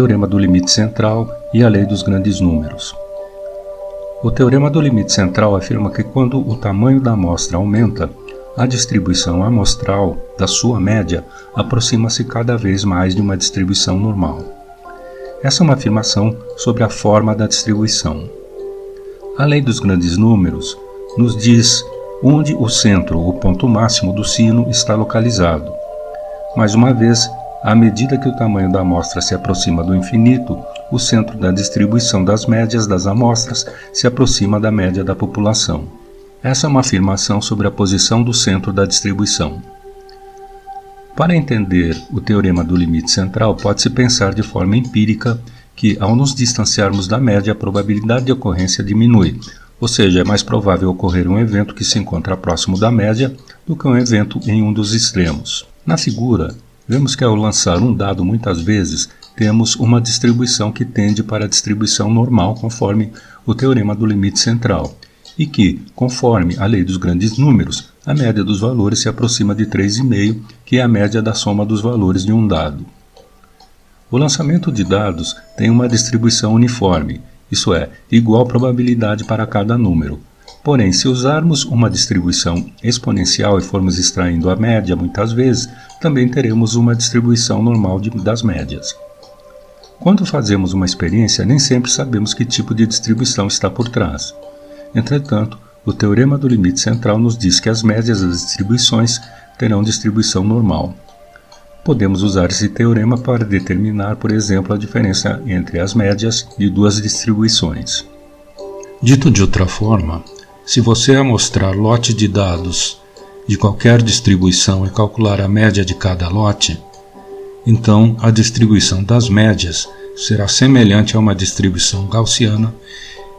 teorema do limite central e a lei dos grandes números. O teorema do limite central afirma que quando o tamanho da amostra aumenta, a distribuição amostral da sua média aproxima-se cada vez mais de uma distribuição normal. Essa é uma afirmação sobre a forma da distribuição. A lei dos grandes números nos diz onde o centro, o ponto máximo do sino, está localizado. Mais uma vez, à medida que o tamanho da amostra se aproxima do infinito, o centro da distribuição das médias das amostras se aproxima da média da população. Essa é uma afirmação sobre a posição do centro da distribuição. Para entender o teorema do limite central, pode-se pensar de forma empírica que, ao nos distanciarmos da média, a probabilidade de ocorrência diminui, ou seja, é mais provável ocorrer um evento que se encontra próximo da média do que um evento em um dos extremos. Na figura, vemos que ao lançar um dado muitas vezes, temos uma distribuição que tende para a distribuição normal conforme o teorema do limite central, e que, conforme a lei dos grandes números, a média dos valores se aproxima de 3,5, que é a média da soma dos valores de um dado. O lançamento de dados tem uma distribuição uniforme, isso é, igual probabilidade para cada número. Porém, se usarmos uma distribuição exponencial e formos extraindo a média muitas vezes, também teremos uma distribuição normal das médias. Quando fazemos uma experiência, nem sempre sabemos que tipo de distribuição está por trás. Entretanto, o teorema do limite central nos diz que as médias das distribuições terão distribuição normal. Podemos usar esse teorema para determinar, por exemplo, a diferença entre as médias de duas distribuições. Dito de outra forma, se você amostrar lote de dados de qualquer distribuição e calcular a média de cada lote, então a distribuição das médias será semelhante a uma distribuição gaussiana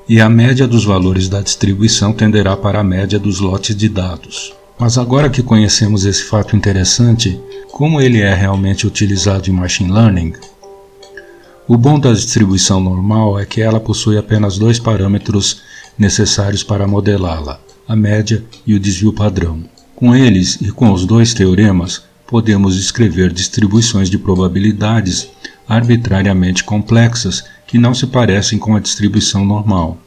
e a média dos valores da distribuição tenderá para a média dos lotes de dados. Mas agora que conhecemos esse fato interessante, como ele é realmente utilizado em Machine Learning? O bom da distribuição normal é que ela possui apenas dois parâmetros necessários para modelá-la, a média e o desvio padrão. Com eles e com os dois teoremas, podemos descrever distribuições de probabilidades arbitrariamente complexas que não se parecem com a distribuição normal.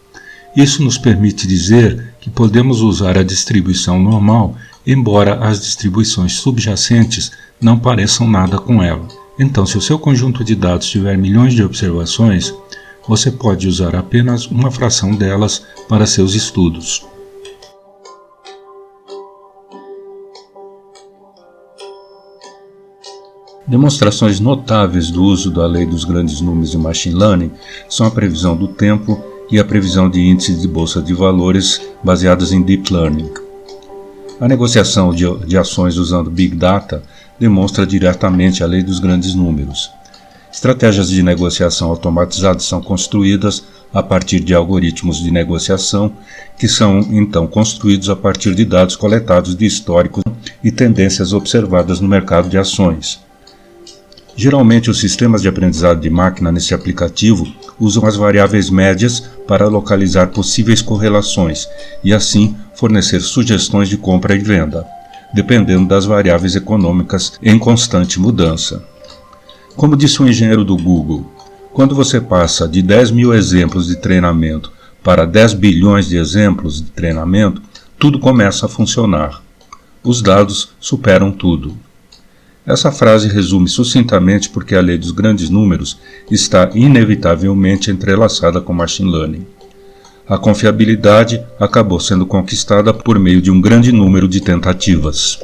Isso nos permite dizer que podemos usar a distribuição normal, embora as distribuições subjacentes não pareçam nada com ela. Então, se o seu conjunto de dados tiver milhões de observações, você pode usar apenas uma fração delas para seus estudos. Demonstrações notáveis do uso da lei dos grandes números em Machine Learning são a previsão do tempo e a previsão de índices de bolsa de valores baseadas em Deep Learning. A negociação de ações usando Big Data demonstra diretamente a lei dos grandes números. Estratégias de negociação automatizadas são construídas a partir de algoritmos de negociação que são então construídos a partir de dados coletados de históricos e tendências observadas no mercado de ações. Geralmente, os sistemas de aprendizado de máquina nesse aplicativo usam as variáveis médias para localizar possíveis correlações e, assim, fornecer sugestões de compra e venda, dependendo das variáveis econômicas em constante mudança. Como disse um engenheiro do Google, quando você passa de 10 mil exemplos de treinamento para 10 bilhões de exemplos de treinamento, tudo começa a funcionar. Os dados superam tudo. Essa frase resume sucintamente porque a lei dos grandes números está inevitavelmente entrelaçada com Machine Learning. A confiabilidade acabou sendo conquistada por meio de um grande número de tentativas.